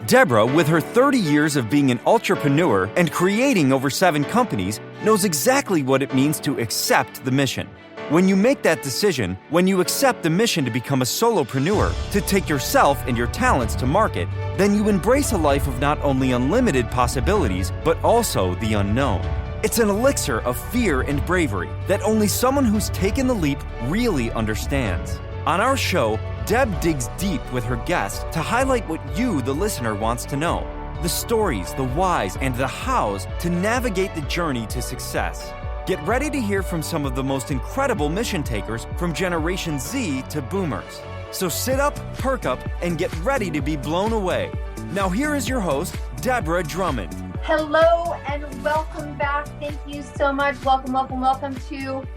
Deborah, with her 30 years of being an entrepreneur and creating over 7 companies, knows exactly what it means to accept the mission. When you make that decision, when you accept the mission to become a solopreneur, to take yourself and your talents to market, then you embrace a life of not only unlimited possibilities, but also the unknown. It's an elixir of fear and bravery that only someone who's taken the leap really understands. On our show, Deb digs deep with her guests to highlight what you, the listener, wants to know. The stories, the whys, and the hows to navigate the journey to success. Get ready to hear from some of the most incredible mission takers from Generation Z to Boomers. So sit up, perk up, and get ready to be blown away. Now here is your host, Deborah Drummond. Hello and welcome back. Thank you so much. Welcome to,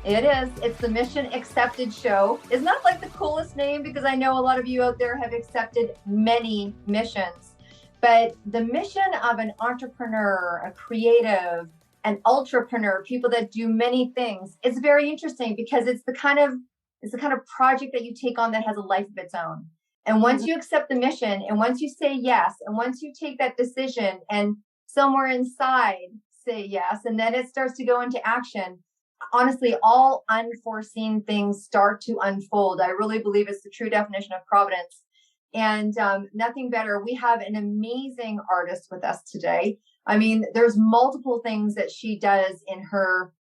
it's the Mission Accepted Show. Isn't that like the coolest name? Because I know a lot of you out there have accepted many missions, but the mission of an entrepreneur, a creative, an ultrapreneur, people that do many things, it's very interesting because it's the kind of project that you take on that has a life of its own. And once you accept the mission, and once you say yes, and once you take that decision and somewhere inside say yes, and then it starts to go into action, honestly, all unforeseen things start to unfold. I really believe it's the true definition of providence. And nothing better. We have an amazing artist with us today. I mean, there's multiple things that she does in her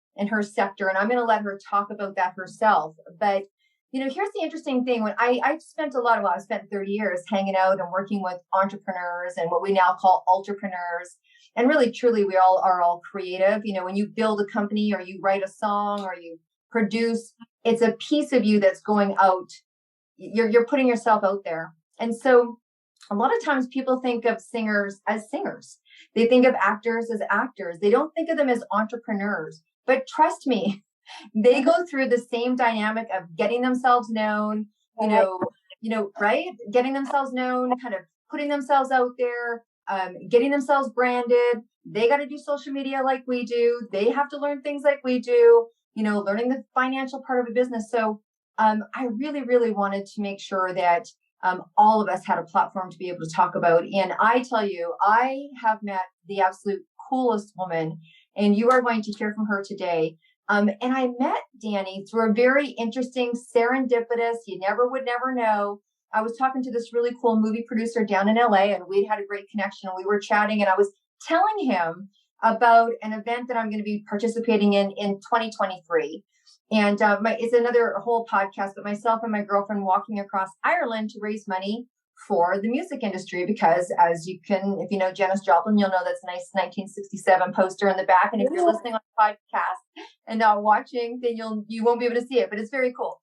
sector, and I'm going to let her talk about that herself. But you know, here's the interesting thing. When I spent 30 years hanging out and working with entrepreneurs and what we now call ultrapreneurs. And really, truly, we all are creative. You know, when you build a company or you write a song or you produce, it's a piece of you that's going out. You're putting yourself out there. And so a lot of times people think of singers as singers. They think of actors as actors. They don't think of them as entrepreneurs. But trust me, they go through the same dynamic of getting themselves known, right? Getting themselves known, kind of putting themselves out there, getting themselves branded. They got to do social media like we do. They have to learn things like we do, learning the financial part of a business. So I really, really wanted to make sure that all of us had a platform to be able to talk about. And I tell you, I have met the absolute coolest woman, and you are going to hear from her today. And I met Danni through a very interesting serendipitous, you would never know. I was talking to this really cool movie producer down in LA, and we'd had a great connection. We were chatting, and I was telling him about an event that I'm going to be participating in 2023. And it's another whole podcast, but myself and my girlfriend walking across Ireland to raise money for the music industry, because if you know Janis Joplin, you'll know that's a nice 1967 poster in the back. And if you're listening on the podcast and not watching, then you won't be able to see it, but it's very cool.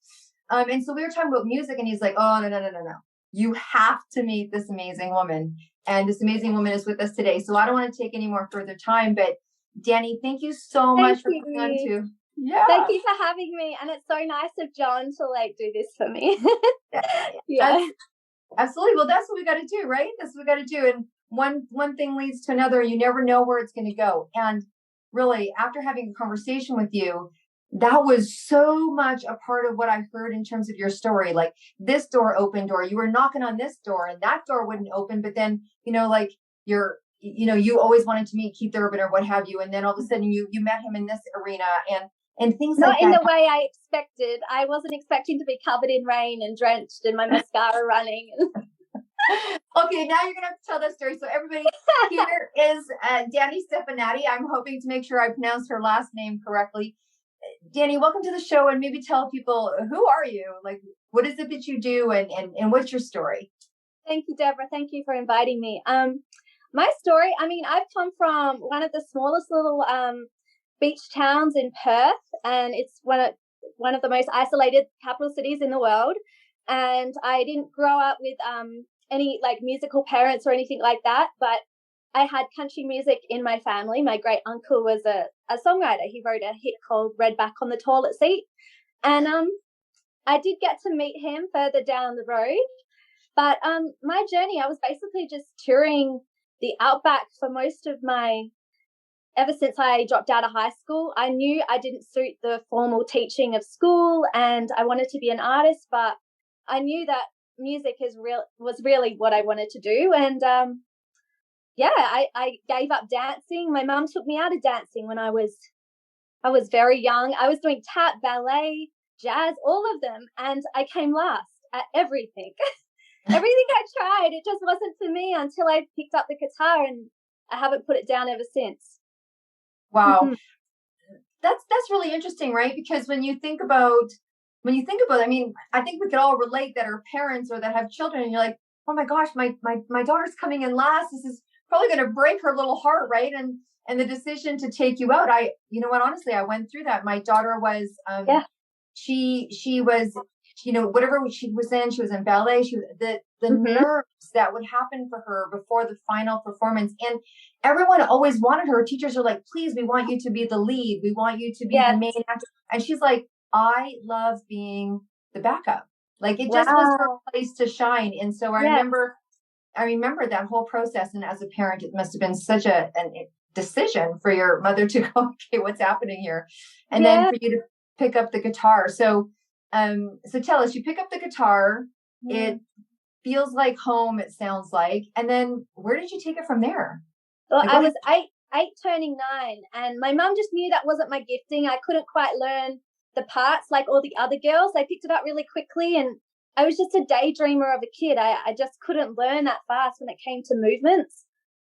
And so we were talking about music, and he's like, oh, no. You have to meet this amazing woman. And this amazing woman is with us today. So I don't want to take any more further time, but Danni, thank you so much for coming on too. Yeah. Thank you for having me. And it's so nice of John to do this for me. Yeah. Absolutely. Well, that's what we got to do, right? That's what we got to do. And one thing leads to another. You never know where it's going to go. And really, after having a conversation with you, that was so much a part of what I heard in terms of your story. Like, this door opened, or you were knocking on this door and that door wouldn't open. But then, you always wanted to meet Keith Urban or what have you. And then all of a sudden you met him in this arena and things like that. Not in the way I expected. I wasn't expecting to be covered in rain and drenched and my mascara running. Okay, now you're going to have to tell that story. So everybody, here is Danni Stefanetti. I'm hoping to make sure I pronounce her last name correctly. Danni, welcome to the show, and maybe tell people, who are you? Like, what is it that you do, and what's your story? Thank you, Deborah. Thank you for inviting me. My story, I've come from one of the smallest little beach towns in Perth, and it's one of the most isolated capital cities in the world. And I didn't grow up with any musical parents or anything like that, but I had country music in my family. My great uncle was a songwriter. He wrote a hit called Redback on the Toilet Seat. And I did get to meet him further down the road. But my journey, I was basically just touring the outback for most of ever since I dropped out of high school. I knew I didn't suit the formal teaching of school, and I wanted to be an artist, but I knew that music was really what I wanted to do. And I gave up dancing. My mum took me out of dancing when I was very young. I was doing tap, ballet, jazz, all of them, and I came last at everything. Everything I tried, it just wasn't for me until I picked up the guitar, and I haven't put it down ever since. Wow. Mm-hmm. That's really interesting, right? Because when you think about, I mean, I think we could all relate that are parents or that have children, and you're like, oh my gosh, my daughter's coming in last. This is probably going to break her little heart, right? And the decision to take you out, you know what, honestly, I went through that. My daughter was, she was, you know, whatever she was in ballet. She was the mm-hmm. nerves that would happen for her before the final performance. And everyone always wanted her. Teachers are like, please, we want you to be the lead. We want you to be the main actor. And she's like, I love being the backup. Like it just was her place to shine. And so I remember that whole process. And as a parent, it must have been such a decision for your mother to go, okay, what's happening here? And then for you to pick up the guitar. So tell us, you pick up the guitar, it feels like home, it sounds like. And then where did you take it from there? Well, I was eight turning 9, and my mum just knew that wasn't my gifting. I couldn't quite learn the parts like all the other girls. I picked it up really quickly, and I was just a daydreamer of a kid. I just couldn't learn that fast when it came to movements.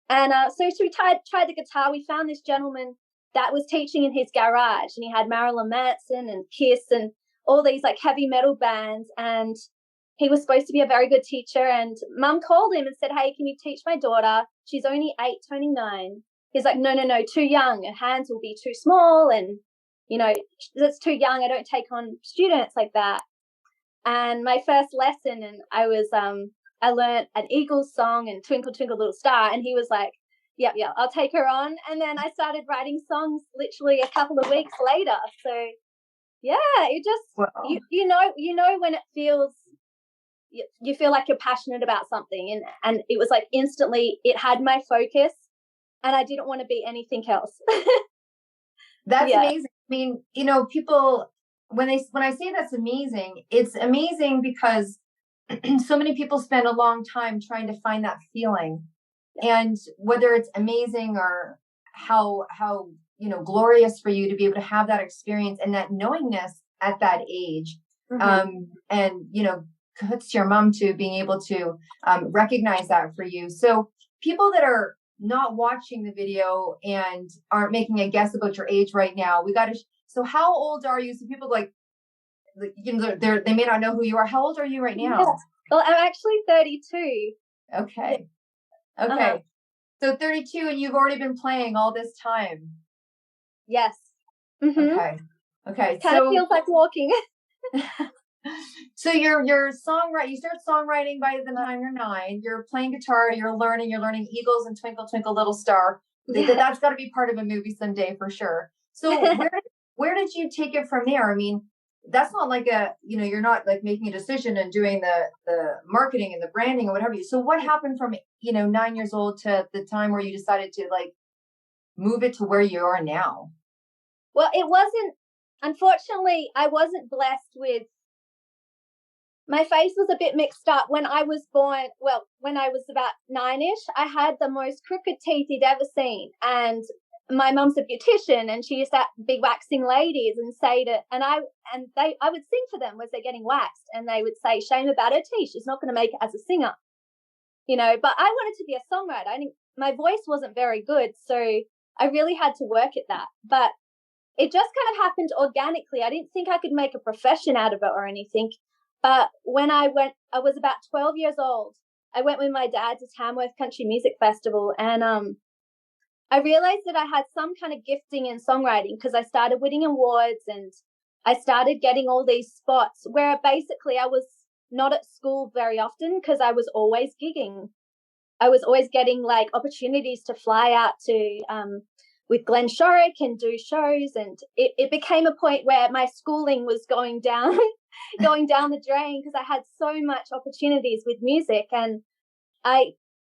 And so we tried the guitar. We found this gentleman that was teaching in his garage, and he had Marilyn Manson and Kiss and all these like heavy metal bands, and he was supposed to be a very good teacher. And mum called him and said, hey, can you teach my daughter? She's only 8 turning 9. He's like, no, too young. Her hands will be too small, and you know, that's too young. I don't take on students like that. And my first lesson, and I learned an Eagles song and Twinkle Twinkle Little Star, and he was like, yeah, I'll take her on. And then I started writing songs literally a couple of weeks later. So it just you know when it feels, you feel like you're passionate about something, and it was like instantly it had my focus, and I didn't want to be anything else. That's amazing. I mean, you know, people when I say that's amazing, it's amazing because so many people spend a long time trying to find that feeling, and whether it's amazing or how you know, glorious for you to be able to have that experience and that knowingness at that age. Mm-hmm. And, you know, kudos to your mom to being able to recognize that for you. So people that are not watching the video and aren't making a guess about your age right now, so how old are you? So people like, you know, they may not know who you are. How old are you right now? Yeah. Well, I'm actually 32. Okay. Uh-huh. So 32, and you've already been playing all this time. Yes. Mm-hmm. Okay. Kind of feels like walking. So you're songwriting. You start songwriting by the time you're 9. You're playing guitar. You're learning Eagles and Twinkle Twinkle Little Star. Yeah. That's got to be part of a movie someday for sure. So where did you take it from there? I mean, that's not like you're not like making a decision and doing the marketing and the branding or whatever. So what happened from 9 years old to the time where you decided to like move it to where you are now? Well, unfortunately, I wasn't blessed with, my face was a bit mixed up when I was born. Well, when I was about 9-ish, I had the most crooked teeth you'd ever seen. And my mum's a beautician, and she used to be waxing ladies and say I would sing for them as they're getting waxed, and they would say, shame about her teeth, she's not going to make it as a singer. You know, but I wanted to be a songwriter. My voice wasn't very good, so I really had to work at that. But it just kind of happened organically. I didn't think I could make a profession out of it or anything. But when I was about 12 years old. I went with my dad to Tamworth Country Music Festival, and I realized that I had some kind of gifting in songwriting because I started winning awards, and I started getting all these spots where basically I was not at school very often because I was always gigging. I was always getting like opportunities to fly out to with Glenn Shorrock and do shows, and it became a point where my schooling was going down the drain because I had so much opportunities with music. And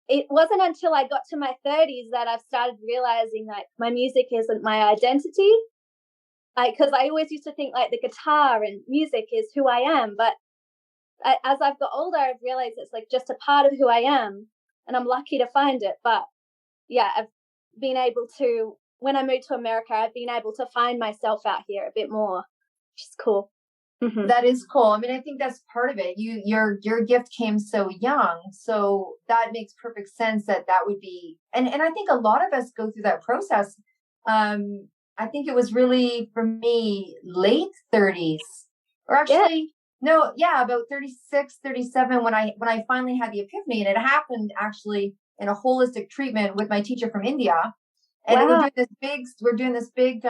it wasn't until I got to my 30s that I've started realizing like my music isn't my identity. Because I always used to think like the guitar and music is who I am, but as I've got older, I've realized it's like just a part of who I am, and I'm lucky to find it. But yeah, I've been able to, when I moved to America, I've been able to find myself out here a bit more, which is cool. Mm-hmm. That is cool. I mean, I think that's part of it. Your gift came so young, so that makes perfect sense that would be. And I think a lot of us go through that process. I think it was really, for me, late 30s, or actually, no, yeah, about 36, 37 when I finally had the epiphany, and it happened actually in a holistic treatment with my teacher from India, and we're doing this big.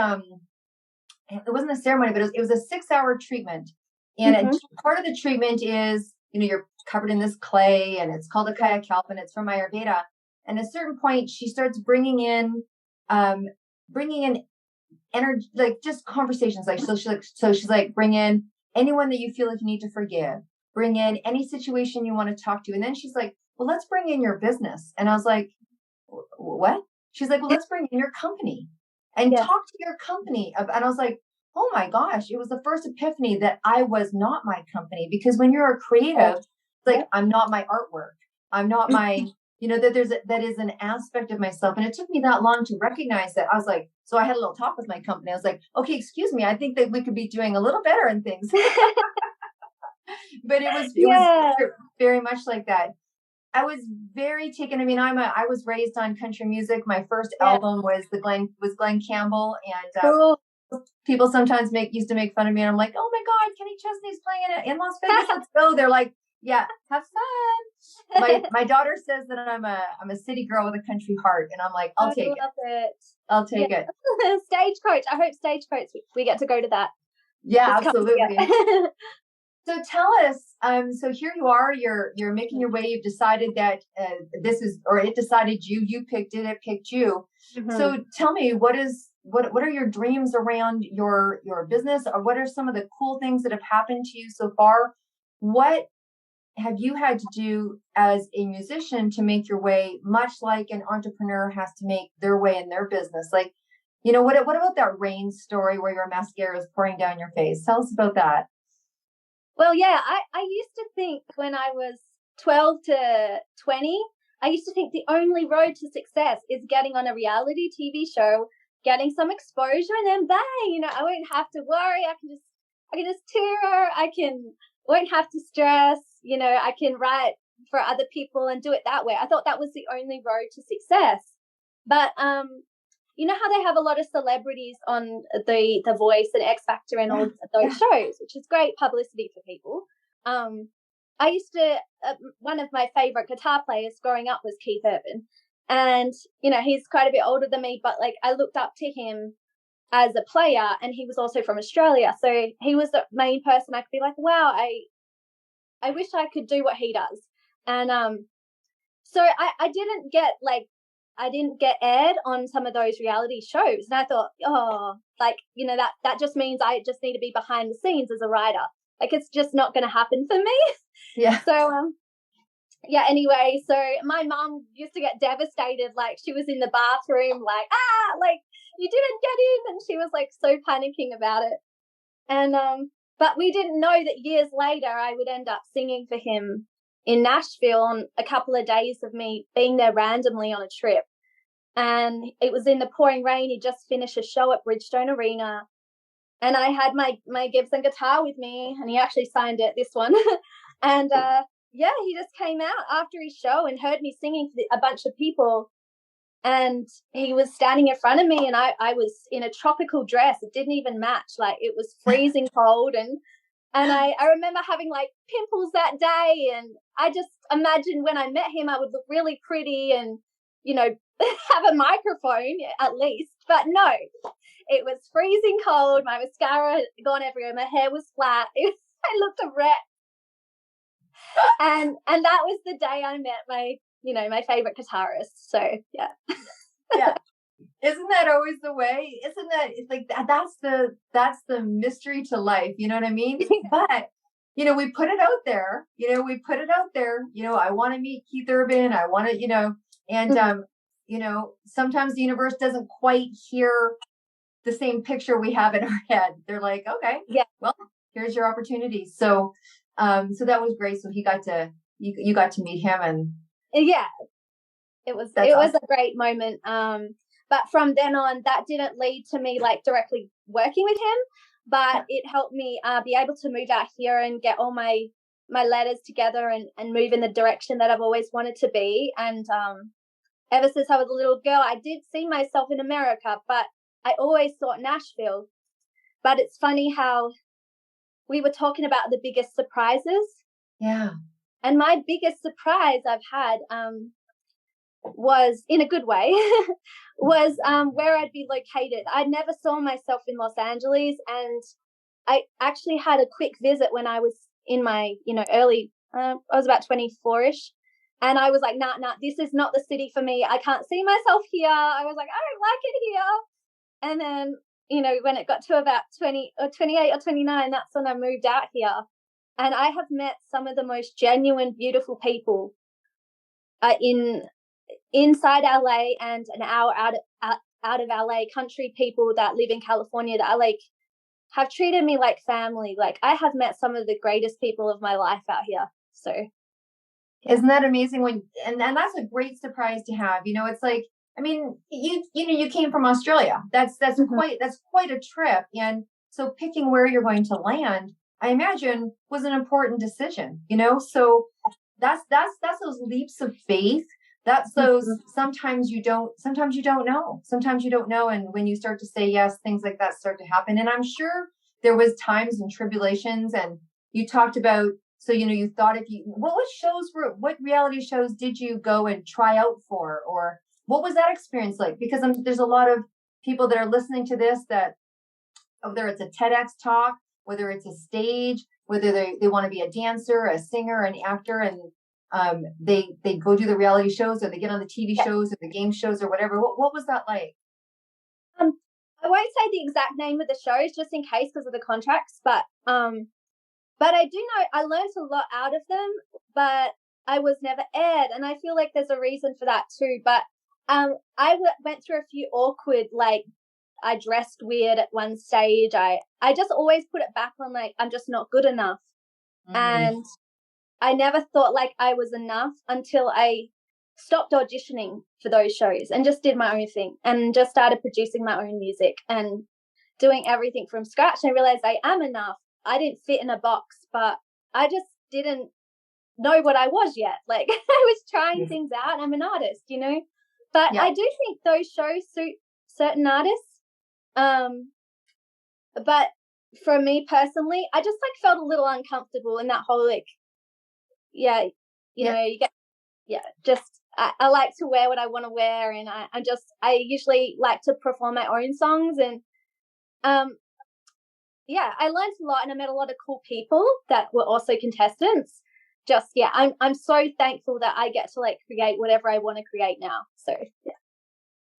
It wasn't a ceremony, but it was a 6-hour treatment. And part of the treatment is, you're covered in this clay, and it's called a kaya kalp, and it's from Ayurveda. And at a certain point, she starts bringing in energy, like just conversations. Like, so she's like, bring in anyone that you feel like you need to forgive, bring in any situation you want to talk to. And then she's like, well, let's bring in your business. And I was like, what? She's like, well, let's bring in your company and talk to your company. And I was like, oh my gosh, it was the first epiphany that I was not my company. Because when you're a creative, it's like, I'm not my artwork. I'm not my, that is an aspect of myself. And it took me that long to recognize that. I was like, so I had a little talk with my company. I was like, okay, excuse me, I think that we could be doing a little better in things. But it was very much like that. I was very taken. I mean, I was raised on country music. My first album was Glenn Campbell, and people sometimes used to make fun of me. And I'm like, oh my God, Kenny Chesney's playing in Las Vegas. Let's go. They're like, yeah, have fun. My daughter says that I'm a city girl with a country heart, and I'm like, I'll take it. I'll take it. Stagecoach. I hope Stagecoach we get to go to that. Yeah, absolutely. So tell us, so here you are, you're making your way, you've decided that it decided you picked it picked you. Mm-hmm. So tell me, what are your dreams around your business, or what are some of the cool things that have happened to you so far? What have you had to do as a musician to make your way, much like an entrepreneur has to make their way in their business? Like, what about that rain story where your mascara is pouring down your face? Tell us about that. Well, yeah, I used to think when I was 12 to 20, I used to think the only road to success is getting on a reality TV show, getting some exposure, and then bang, I won't have to worry. I can just tour. Won't have to stress. I can write for other people and do it that way. I thought that was the only road to success. But you know how they have a lot of celebrities on the Voice and X Factor and all those shows, which is great publicity for people. I used to, one of my favorite guitar players growing up was Keith Urban. And, he's quite a bit older than me, but like I looked up to him as a player, and he was also from Australia. So he was the main person I could be like, wow, I wish I could do what he does. And so I didn't get aired on some of those reality shows. And I thought, that just means I just need to be behind the scenes as a writer. Like, it's just not going to happen for me. Yeah. So, anyway, so my mom used to get devastated. Like, she was in the bathroom, like, you didn't get in. And she was like so panicking about it. And, but we didn't know that years later I would end up singing for him in Nashville on a couple of days of me being there randomly on a trip. And it was in the pouring rain. He just finished a show at Bridgestone Arena. And I had my Gibson guitar with me, and he actually signed it, this one. And he just came out after his show and heard me singing for a bunch of people. And he was standing in front of me, and I was in a tropical dress. It didn't even match. Like, it was freezing cold. And I remember having like pimples that day. And I just imagined when I met him, I would look really pretty and, have a microphone at least. But no, it was freezing cold. My mascara had gone everywhere. My hair was flat. I looked a wreck. And that was the day I met my favorite guitarist. So yeah. Yeah. Isn't that always the way? Isn't that, it's like that's the mystery to life, you know what I mean? But we put it out there, I want to meet Keith Urban. I want to, and sometimes the universe doesn't quite hear the same picture we have in our head. They're like, okay, well, here's your opportunity. So So that was great. So you got to meet him, and yeah, it was a great moment. But from then on, that didn't lead to me like directly working with him, but it helped me be able to move out here and get all my letters together and move in the direction that I've always wanted to be. And ever since I was a little girl, I did see myself in America, but I always thought Nashville. But it's funny how we were talking about the biggest surprises. Yeah. And my biggest surprise I've had was, in a good way, was where I'd be located. I never saw myself in Los Angeles, and I actually had a quick visit when I was in my, early, I was about 24-ish, and I was like, nah, this is not the city for me. I can't see myself here. I was like, I don't like it here. And then, when it got to about 20 or 28 or 29, that's when I moved out here. And I have met some of the most genuine, beautiful people inside LA and an hour out of LA, country people that live in California that are have treated me like family. Like, I have met some of the greatest people of my life out here. So isn't that amazing? And that's a great surprise to have. It's like, I mean, you came from Australia. That's quite a trip. And so picking where you're going to land, I imagine, was an important decision, so that's those leaps of faith. That's those, sometimes you don't know. And when you start to say yes, things like that start to happen. And I'm sure there was times and tribulations, and you talked about, so, you thought what reality shows did you go and try out for, or what was that experience like? Because there's a lot of people that are listening to this that, whether it's a TEDx talk, whether it's a stage, whether they want to be a dancer, a singer, an actor, and they go do the reality shows, or they get on the TV shows or the game shows or whatever. What was that like? I won't say the exact name of the shows just in case because of the contracts, but I do know I learned a lot out of them, but I was never aired, and I feel like there's a reason for that too. But I went through a few awkward, I dressed weird at one stage. I just always put it back on I'm just not good enough. And I never thought I was enough until I stopped auditioning for those shows and just did my own thing and just started producing my own music and doing everything from scratch. I realized I am enough. I didn't fit in a box, but I just didn't know what I was yet. I was trying things out. I'm an artist, But I do think those shows suit certain artists. But for me personally, I just felt a little uncomfortable in that whole you get I like to wear what I want to wear, and I usually like to perform my own songs, and I learned a lot, and I met a lot of cool people that were also contestants. I'm so thankful that I get to create whatever I want to create now. So yeah.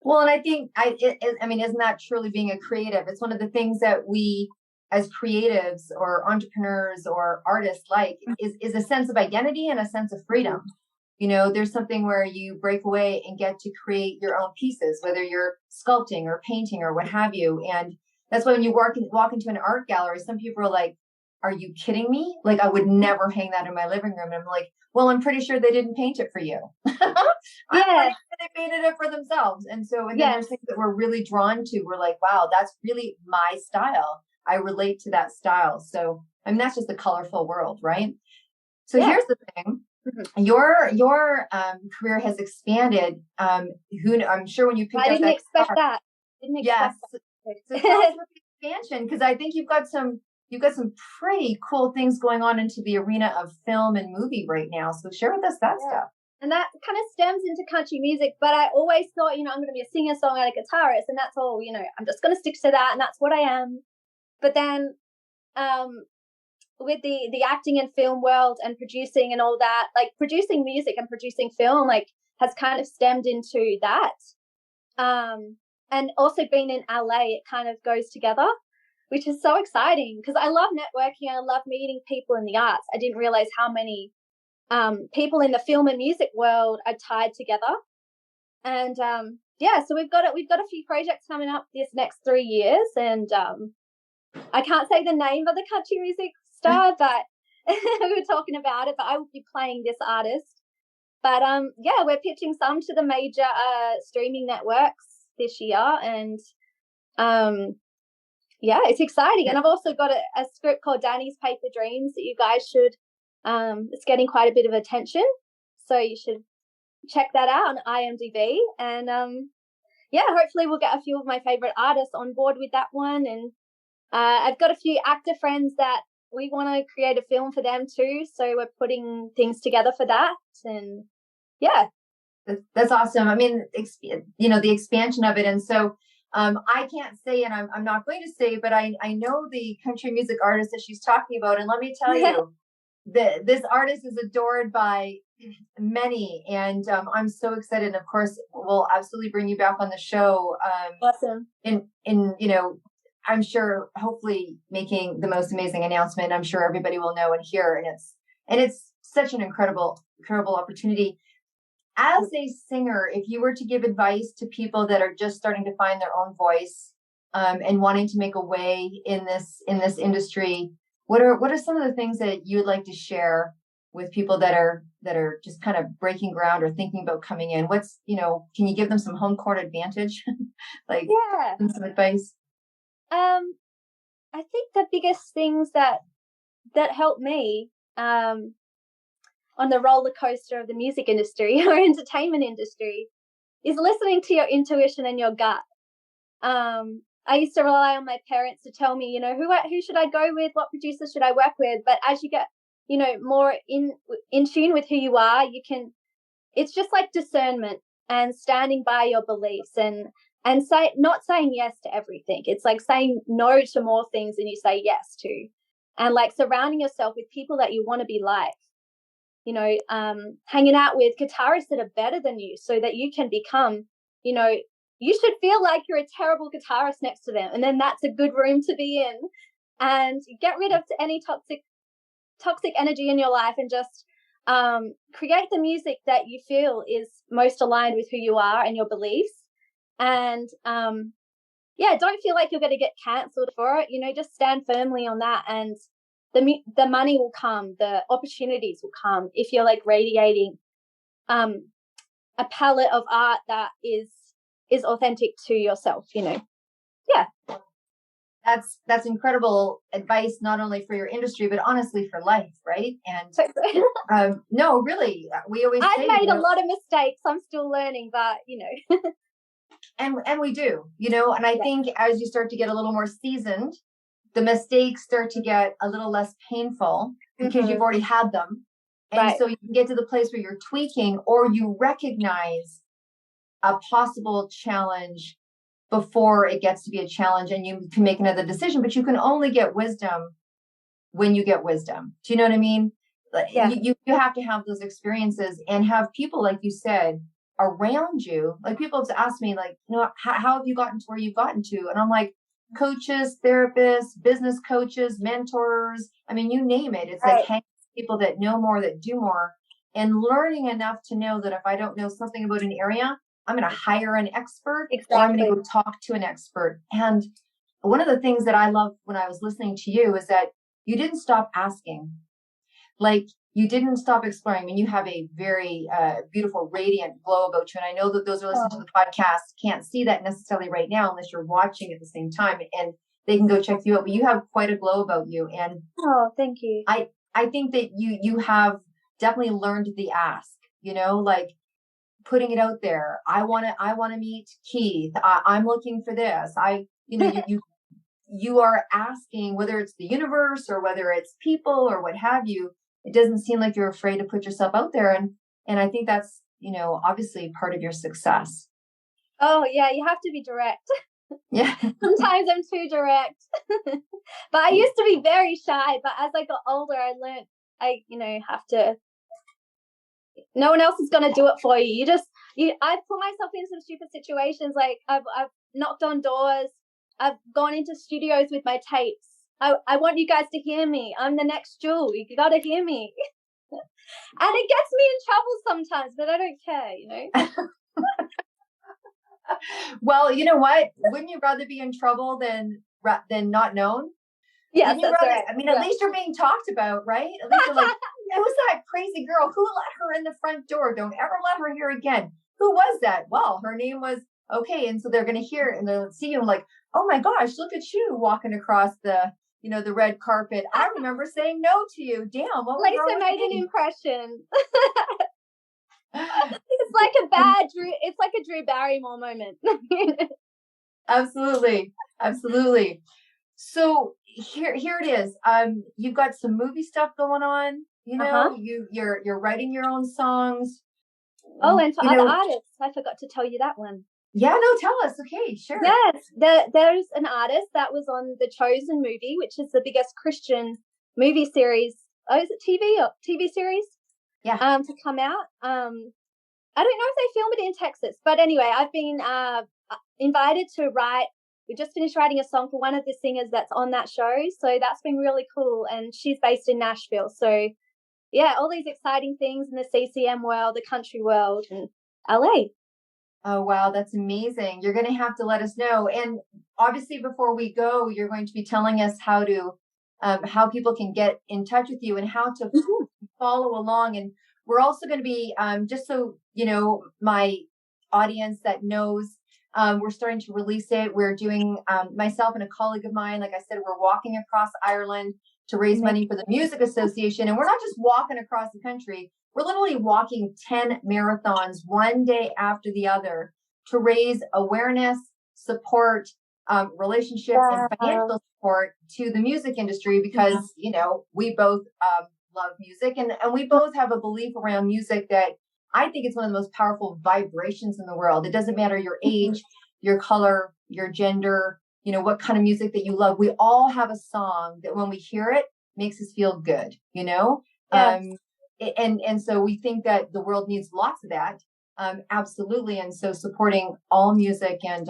Well, and I think isn't that truly being a creative? It's one of the things that we as creatives or entrepreneurs or artists is a sense of identity and a sense of freedom. There's something where you break away and get to create your own pieces, whether you're sculpting or painting or what have you. And that's why when you walk into an art gallery, some people are like, are you kidding me? I would never hang that in my living room. And I'm like, well, I'm pretty sure they didn't paint it for you. Yeah. They painted it for themselves. And then there's things that we're really drawn to. We're like, wow, that's really my style. I relate to that style. So, that's just a colorful world, right? So here's the thing. Mm-hmm. Your career has expanded. I'm sure when you picked up didn't expect that. Yes. So tell us about the expansion, because I think you've got some pretty cool things going on into the arena of film and movie right now. So share with us that stuff. And that kind of stems into country music. But I always thought, I'm going to be a singer, songwriter, guitarist, and that's all, I'm just going to stick to that, and that's what I am. But then with the acting and film world and producing and all that, producing music and producing film, has kind of stemmed into that. And also being in LA, it kind of goes together, which is so exciting because I love networking. I love meeting people in the arts. I didn't realize how many people in the film and music world are tied together. And so we've got a few projects coming up this next 3 years, and I can't say the name of the country music star, but we were talking about it, but I will be playing this artist. But yeah, we're pitching some to the major streaming networks this year, and yeah, it's exciting. And I've also got a script called Danni's Paper Dreams that you guys should. It's getting quite a bit of attention, so you should check that out on IMDb. And yeah, hopefully we'll get a few of my favorite artists on board with that one. And I've got a few actor friends that we want to create a film for them too, so we're putting things together for that. And yeah, that's awesome. I mean, the expansion of it. And so I can't say, and I'm not going to say, but I know the country music artist that she's talking about. And let me tell you, this artist is adored by many, and I'm so excited. And of course, we'll absolutely bring you back on the show. Awesome. In I'm sure, hopefully, making the most amazing announcement. I'm sure everybody will know and hear, and it's such an incredible opportunity. As a singer, if you were to give advice to people that are just starting to find their own voice and wanting to make a way in this industry, what are some of the things that you would like to share with people that are just kind of breaking ground or thinking about coming in? Can you give them some home court advantage? Some advice? I think the biggest things that helped me on the roller coaster of the music industry or entertainment industry is listening to your intuition and your gut. I used to rely on my parents to tell me, who should I go with, what producer should I work with. But as you get, more in tune with who you are, it's just like discernment and standing by your beliefs and not saying yes to everything. It's like saying no to more things than you say yes to, and like surrounding yourself with people that you want to be like. Hanging out with guitarists that are better than you so that you can become, you should feel like you're a terrible guitarist next to them. And then that's a good room to be in, and get rid of any toxic energy in your life and just create the music that you feel is most aligned with who you are and your beliefs. And don't feel like you're going to get cancelled for it. Just stand firmly on that, and the money will come, the opportunities will come if you're like radiating a palette of art that is authentic to yourself. That's incredible advice, not only for your industry but honestly for life, right? And no, really, we always I've made a lot of mistakes. I'm still learning, but and we do, and I think as you start to get a little more seasoned, the mistakes start to get a little less painful because you've already had them. And so you can get to the place where you're tweaking, or you recognize a possible challenge before it gets to be a challenge, and you can make another decision. But you can only get wisdom when you get wisdom. Do you know what I mean? Yeah. You have to have those experiences and have people, like you said, around you. Like, people have asked me, like, how have you gotten to where you've gotten to? And I'm like, coaches, therapists, business coaches, mentors. I mean, you name it. It's like hanging with people that know more, that do more, and learning enough to know that if I don't know something about an area, I'm going to hire an expert. Exactly. Or I'm going to go talk to an expert. And one of the things that I loved when I was listening to you is that you didn't stop asking. Like, you didn't stop exploring. I mean, you have a very beautiful, radiant glow about you. And I know that those who are listening to the podcast can't see that necessarily right now unless you're watching at the same time, and they can go check you out. But you have quite a glow about you. And thank you. I think that you have definitely learned the ask, like putting it out there. I want to meet Keith. I'm looking for this. You are asking, whether it's the universe or whether it's people or what have you. It doesn't seem like you're afraid to put yourself out there. And I think that's, obviously part of your success. Oh, yeah. You have to be direct. Yeah. Sometimes I'm too direct. But I used to be very shy. But as I got older, I learned have to. No one else is going to do it for you. I've put myself in some stupid situations. Like, I've knocked on doors. I've gone into studios with my tapes. I want you guys to hear me. I'm the next Jewel. You got to hear me. And it gets me in trouble sometimes, but I don't care, Well, you know what? Wouldn't you rather be in trouble than not known? Yes, Didn't you that's run right. I mean, at least you're being talked about, right? At least you're like, who's that crazy girl? Who let her in the front door? Don't ever let her here again. Who was that? Well, her name was okay. And so they're going to hear it and they'll see you like, oh my gosh, look at you walking across the, the red carpet. I remember saying no to you. Damn, what was wrong Lisa with made an me? impression. It's like a Drew Barrymore moment. Absolutely. Absolutely. So here it is. You've got some movie stuff going on. You're writing your own songs. Oh, and for other artists, I forgot to tell you that one. Yeah, no, tell us. Okay, sure. Yes, there's an artist that was on The Chosen movie, which is the biggest Christian movie series. Oh, is it TV series? Yeah. To come out. I don't know if they filmed it in Texas, but anyway, I've been invited to write. We just finished writing a song for one of the singers that's on that show, so that's been really cool. And she's based in Nashville, so yeah, all these exciting things in the CCM world, the country world, and LA. Oh, wow. That's amazing. You're going to have to let us know. And obviously, before we go, you're going to be telling us how people can get in touch with you and how to follow along. And we're also going to be, just so, my audience that knows, we're starting to release it. We're doing, myself and a colleague of mine, like I said, we're walking across Ireland to raise money for the Music Association. And we're not just walking across the country. We're literally walking 10 marathons one day after the other to raise awareness, support, relationships, and financial support to the music industry because, we both love music and we both have a belief around music that I think it's one of the most powerful vibrations in the world. It doesn't matter your age, your color, your gender, what kind of music that you love. We all have a song that when we hear it makes us feel good, Yes. And so we think that the world needs lots of that. Absolutely. And so supporting all music and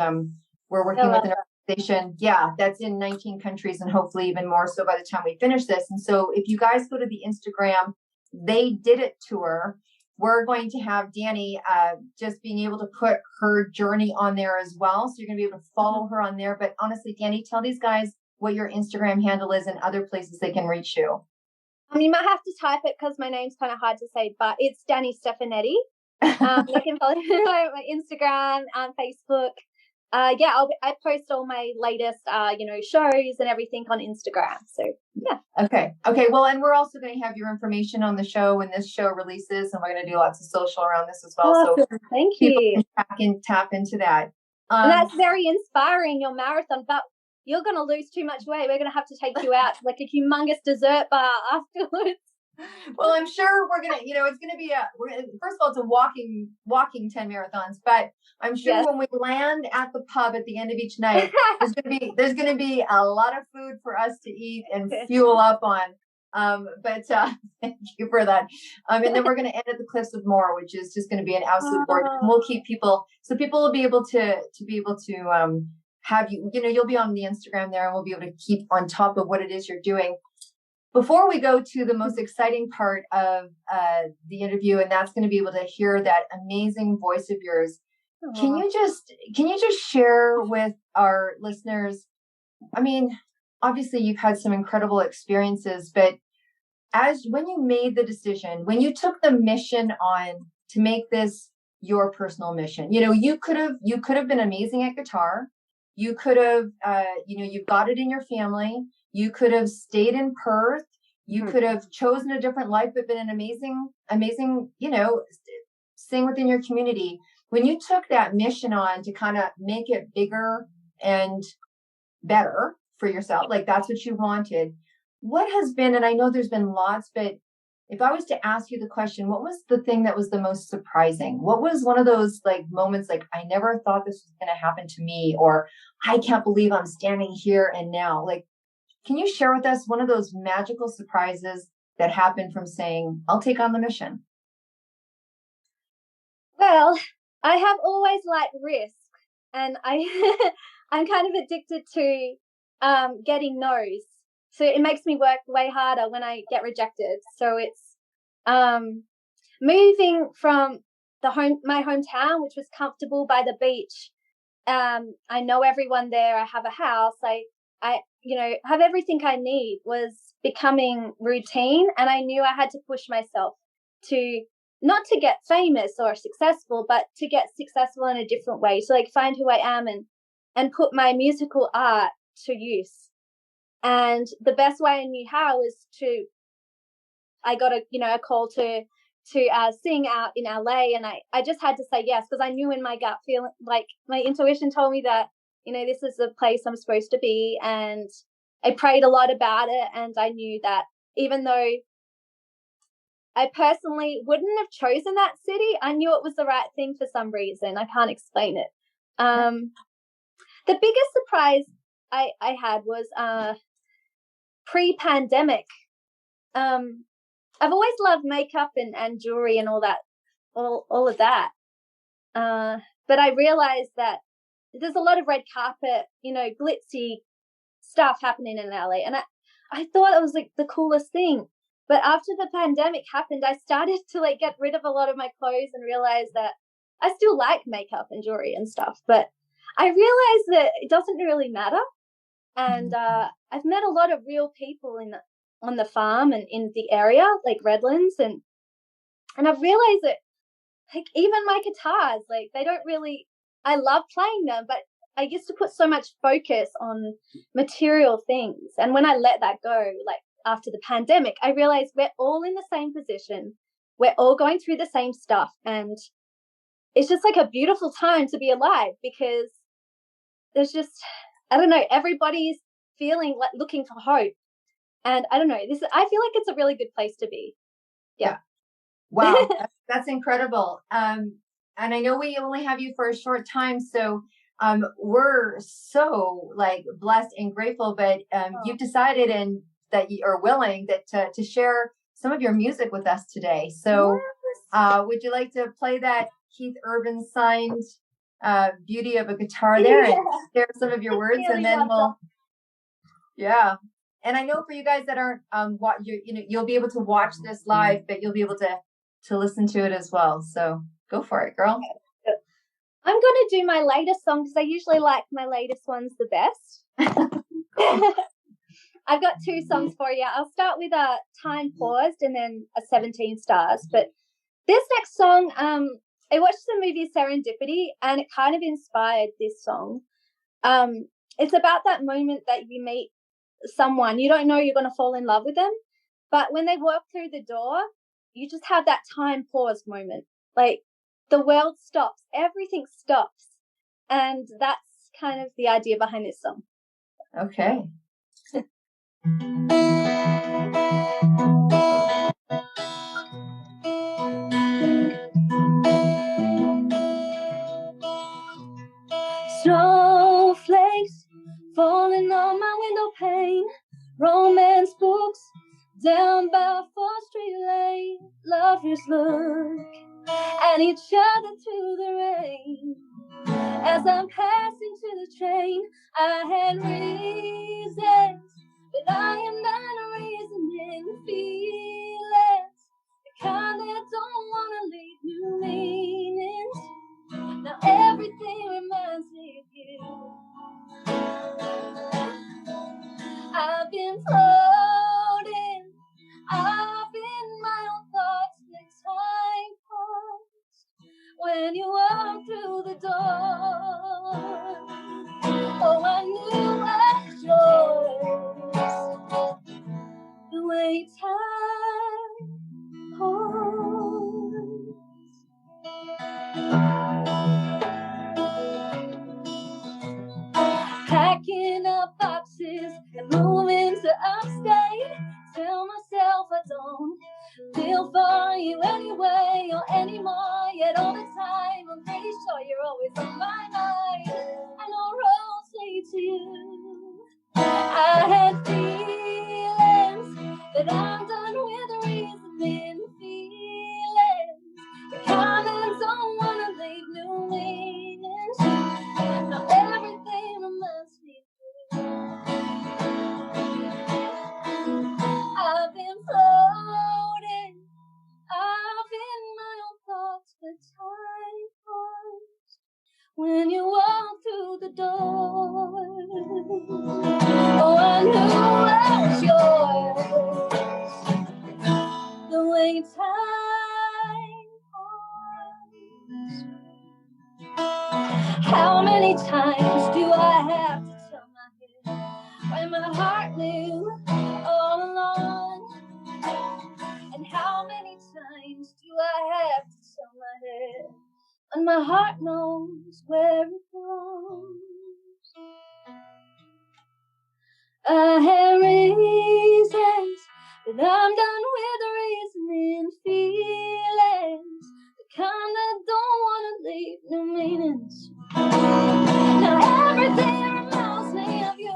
we're working with an organization. Yeah, that's in 19 countries and hopefully even more so by the time we finish this. And so if you guys go to the Instagram, They Did It tour, we're going to have Danni just being able to put her journey on there as well. So you're going to be able to follow her on there. But honestly, Danni, tell these guys what your Instagram handle is and other places they can reach you. You might have to type it because my name's kind of hard to say, but it's Danni Stefanetti. They can follow my Instagram, Facebook. I post all my latest, shows and everything on Instagram. So yeah. Okay. Well, and we're also going to have your information on the show when this show releases, and we're going to do lots of social around this as well. Awesome. So thank you. Can tap into that. And that's very inspiring, your marathon, but you're going to lose too much weight. We're going to have to take you out to like a humongous dessert bar afterwards. Well, I'm sure we're going to, it's going to be first of all, it's a walking 10 marathons, but I'm sure when we land at the pub at the end of each night, there's going to be a lot of food for us to eat and fuel up on. But thank you for that. And then we're going to end at the Cliffs of Moher, which is just going to be an absolute gorgeous. And we'll keep people will be able to have you, you'll be on the Instagram there and we'll be able to keep on top of what it is you're doing. Before we go to the most exciting part of the interview, and that's going to be able to hear that amazing voice of yours, can you just share with our listeners? I mean, obviously you've had some incredible experiences, but when you made the decision, when you took the mission on to make this your personal mission, you could have been amazing at guitar. You could have, you've got it in your family. You could have stayed in Perth. You could have chosen a different life, but been an amazing, sing within your community. When you took that mission on to kind of make it bigger and better for yourself, like that's what you wanted, what has been, and I know there's been lots, but if I was to ask you the question, what was the thing that was the most surprising? What was one of those like moments like, I never thought this was going to happen to me, or I can't believe I'm standing here and now? Like, can you share with us one of those magical surprises that happened from saying, I'll take on the mission? Well, I have always liked risk, and I'm kind of addicted to getting no's. So it makes me work way harder when I get rejected. So it's moving from my hometown, which was comfortable by the beach. I know everyone there. I have a house. have everything I need was becoming routine. And I knew I had to push myself to not to get famous or successful, but to get successful in a different way. So like find who I am and put my musical art to use. And the best way I knew how was I got a call to sing out in LA, and I just had to say yes, because I knew in my gut feeling, like my intuition told me that, this is the place I'm supposed to be. And I prayed a lot about it, and I knew that even though I personally wouldn't have chosen that city, I knew it was the right thing for some reason. I can't explain it. The biggest surprise I had was pre-pandemic. I've always loved makeup and jewelry and all that, all of that. But I realized that there's a lot of red carpet, glitzy stuff happening in LA. And I thought it was like the coolest thing. But after the pandemic happened, I started to like get rid of a lot of my clothes and realize that I still like makeup and jewelry and stuff. But I realized that it doesn't really matter. And I've met a lot of real people on the farm and in the area, like Redlands, and I've realized that like even my guitars, like they don't really, I love playing them, but I used to put so much focus on material things. And when I let that go, like after the pandemic, I realized we're all in the same position. We're all going through the same stuff. And it's just like a beautiful time to be alive, because there's just, I don't know, everybody's feeling like looking for hope. And I don't know, I feel like it's a really good place to be. Yeah. Wow. That's incredible. And I know we only have you for a short time, so we're so like blessed and grateful, but you've decided and that you are willing to share some of your music with us today. So would you like to play that Keith Urban signed Beauty of a Guitar there and share some of your words, and then and I know for you guys that aren't you'll be able to watch this live, but you'll be able to listen to it as well. So go for it, girl. I'm going to do my latest song because I usually like my latest ones the best. I've got two songs for you. I'll start with a Time Paused and then a 17 Stars. But this next song, I watched the movie Serendipity, and it kind of inspired this song. It's about that moment that you meet someone, you don't know you're going to fall in love with them, but when they walk through the door, you just have that time pause moment. Like the world stops, everything stops. And that's kind of the idea behind this song. Okay. Snowflakes falling on my window pane, romance books down by 4th Street Lane. Lovers look at each other through the rain. As I'm passing to the train, I had reasons, but I am not reasoning feelings, the kind that don't want to leave new meanings. Now everything reminds me of you. I've been floating, I've been my own thoughts, the time paused when you walked through the door. Oh, I knew I chose the way time paused. Packing up boxes and moving to upstate. Tell myself I don't feel for you anyway or anymore. Yet all the time I'm pretty sure you're always on my mind. I know roads lead to you. I had feelings, but I'm done with reasoning feelings. The comments don't wanna leave new meanings. Now everything reminds me of you. I've been floating, I've been my own thoughts, but time paused when you walk through the door. Oh, I How many times do I have to tell my head when my heart knew all along? And how many times do I have to tell my head when my heart knows where it belongs? I have reasons, but I'm done with reasoning feelings, the kind that don't want to leave no meanings. Now everything reminds me of you.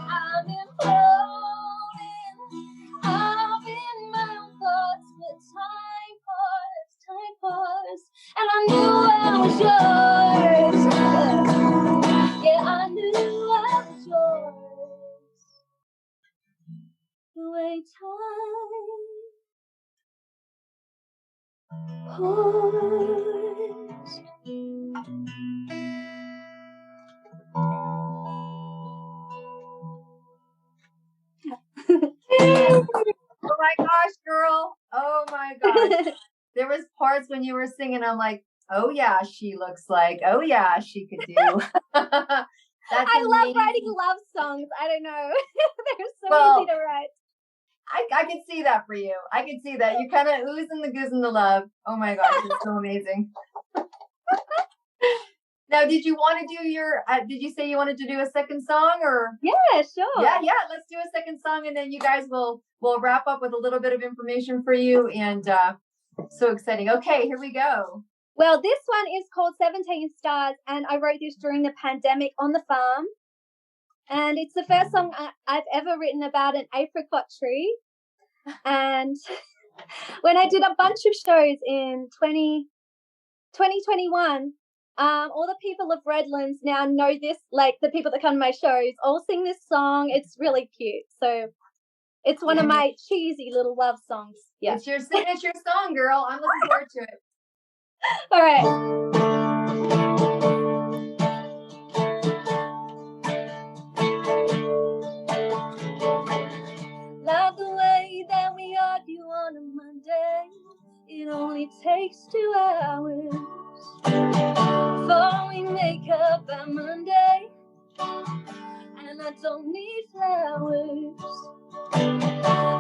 I'm imploding, I've been my own thoughts, but time passed, and I knew I was yours. Yeah, I knew I was yours. The way time paused. Oh my gosh, girl. Oh my gosh. There was parts when you were singing, I'm like, oh yeah, she looks like, oh yeah, she could do. That's I love amazing. writing love songs. I don't know. They're so easy to write. I could see that for you. I could see that. You're kind of oozing the goose and the love. Oh my gosh, it's so amazing. Now, did you want to do your, did you say you wanted to do a second song or? Yeah, sure. Yeah, let's do a second song and then you guys will wrap up with a little bit of information for you and so exciting. Okay, here we go. Well, this one is called 17 Stars and I wrote this during the pandemic on the farm. And it's the first song I've ever written about an apricot tree. And when I did a bunch of shows in 2021, all the people of Redlands now know this, like the people that come to my shows all sing this song. It's really cute. So it's one of my cheesy little love songs. Yeah. It's your signature song, girl. I'm looking forward to it. All right. Love the way that we argue on a Monday. It only takes 2 hours before we make up by Monday. And I don't need flowers.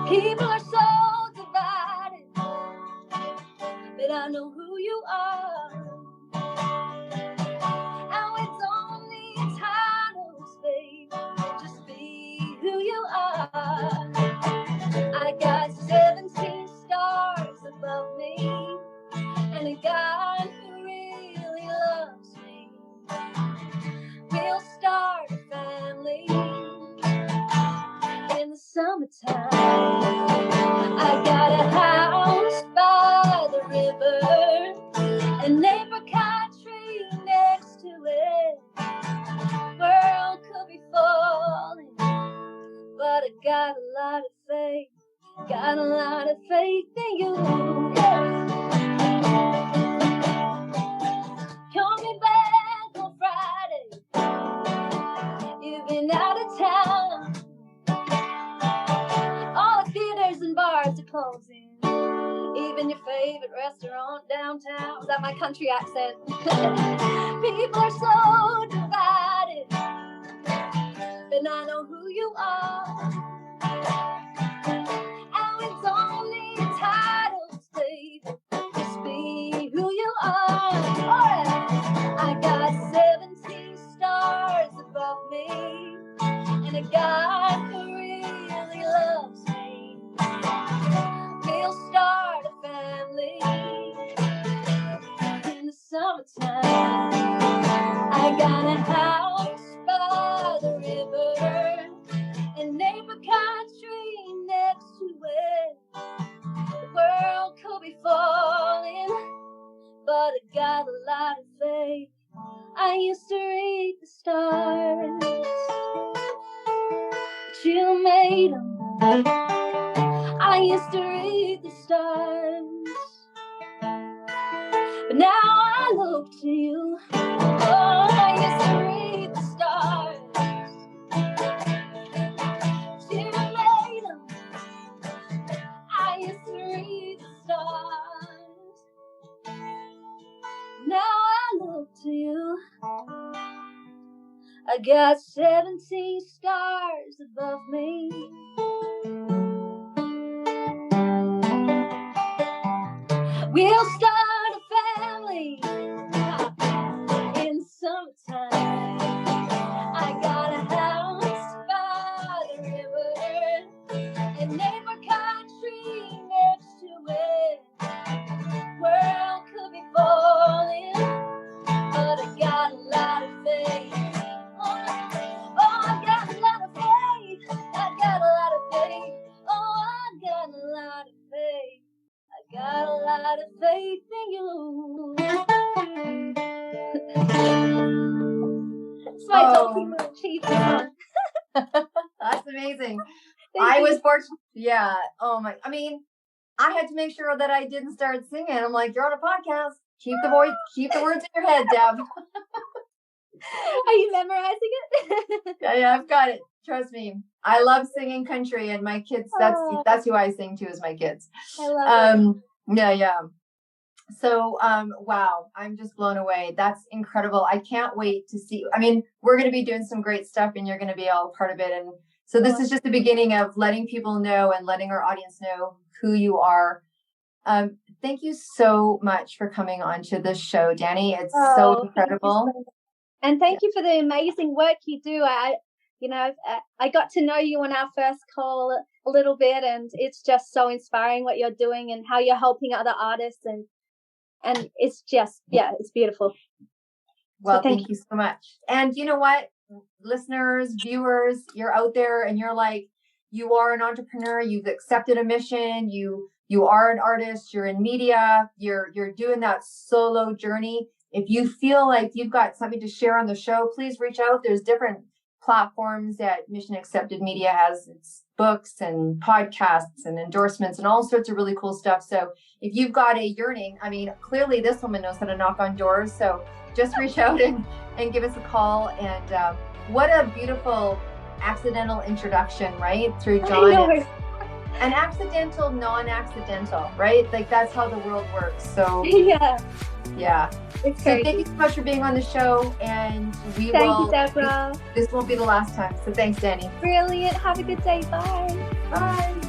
People are so divided, but I know who you are. And we don't need titles, babe. Just be who you are. I got 17 stars above me, and a God who really loves me. We'll start a family in the summertime. I got a house by the river, an apricot tree next to it. World could be falling, but I got a lot of faith. Got a lot of faith in you. Call me back on Friday. You've been out of town. All the theaters and bars are closing. Even your favorite restaurant downtown. Is that my country accent? People are so divided, but I know who you are. And we don't need titles, babe. Just be who you are. Alright. I got 17 stars above me, and a God who really loves me. We'll start a family in the summertime. I got a house by the river, an apricot tree next to it. The world could be falling, but I got a lot of faith. I used to read the stars, but you made them. I used to read the stars, but now I look to you. Oh, I used to read the stars, but you made them. I used to read the stars. I got 17 stars above me. We'll start a family in summertime. I got a house by the river and neighbor country next to it. World could be falling, but I got a lot of faith. Oh, I got a lot of faith. I got a lot of faith. Oh, I got a lot of faith. I got a lot of faith in you. It's my dopey little achievement. That's amazing. I was fortunate. Yeah. Oh my. I mean, I had to make sure that I didn't start singing. I'm like, you're on a podcast. Keep the voice, keep the words in your head, Deb. Are you memorizing it? Yeah, I've got it. Trust me. I love singing country, and my kids. That's who I sing to, is my kids. I love it. Yeah. So, wow, I'm just blown away. That's incredible. I can't wait to see. I mean, we're going to be doing some great stuff, and you're going to be all part of it. And so this is just the beginning of letting people know and letting our audience know who you are. Thank you so much for coming on to this show, Danni. It's so incredible. And thank you for the amazing work you do. I got to know you on our first call a little bit, and it's just so inspiring what you're doing and how you're helping other artists, and it's just, it's beautiful. Well, so thank you so much. And you know what, listeners, viewers, you're out there and you're like, you are an entrepreneur, you've accepted a mission, you are an artist, you're in media, you're doing that solo journey. If you feel like you've got something to share on the show, please reach out. There's different platforms that Mission Accepted Media has. It's books and podcasts and endorsements and all sorts of really cool stuff. So if you've got a yearning, I mean, clearly this woman knows how to knock on doors. So just reach out and give us a call. And what a beautiful accidental introduction, right? Through John. An accidental, non-accidental, right? Like that's how the world works. So yeah. It's so thank you so much for being on the show, and Thank you, Deborah. This won't be the last time. So thanks, Danni. Brilliant. Have a good day. Bye. Bye.